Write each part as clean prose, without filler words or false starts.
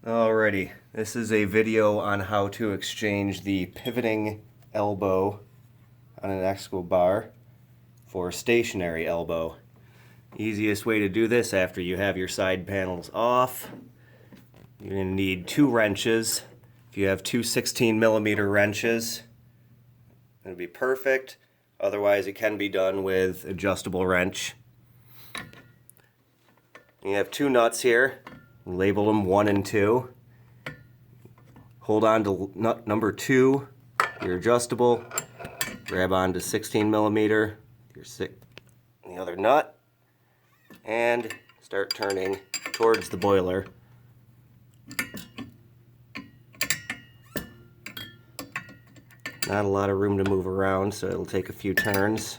Alrighty, this is a video on how to exchange the pivoting elbow on an Expobar for stationary elbow. Easiest way to do this after you have your side panels off, you're going to need 2 wrenches. If you have 2 16mm wrenches, it'll be perfect. Otherwise it can be done with adjustable wrench. You have 2 nuts here. Label them 1 and 2. Hold on to nut number 2, your adjustable. Grab on to 16mm, the other nut, and start turning towards the boiler. Not a lot of room to move around, so it'll take a few turns.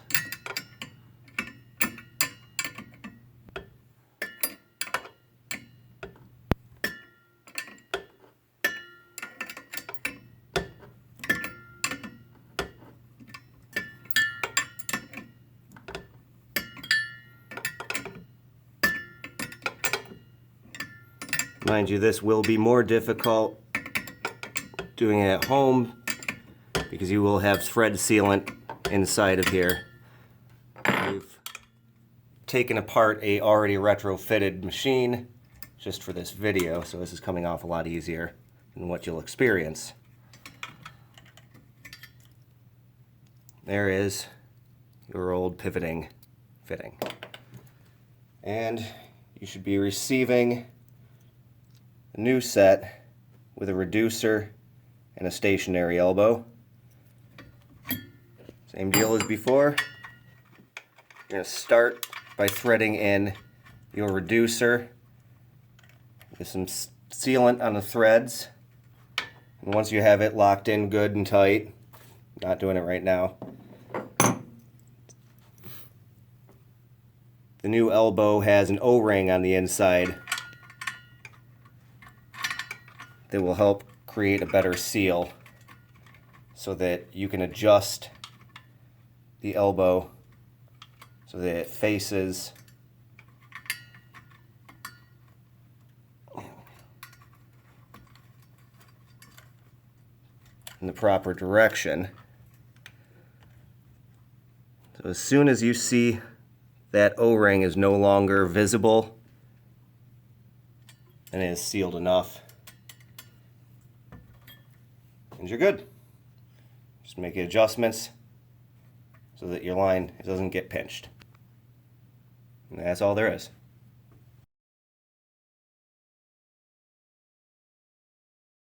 Mind you, this will be more difficult doing it at home because you will have thread sealant inside of here. We've taken apart a already retrofitted machine just for this video, so this is coming off a lot easier than what you'll experience. There is your old pivoting fitting. And you should be receiving a new set with a reducer and a stationary elbow. Same deal as before. You're going to start by threading in your reducer with some sealant on the threads. And once you have it locked in good and tight, not doing it right now, the new elbow has an O-ring on the inside that will help create a better seal so that you can adjust the elbow so that it faces in the proper direction. So as soon as you see that O-ring is no longer visible and it is sealed enough, and you're good. Just make adjustments so that your line doesn't get pinched. And that's all there is.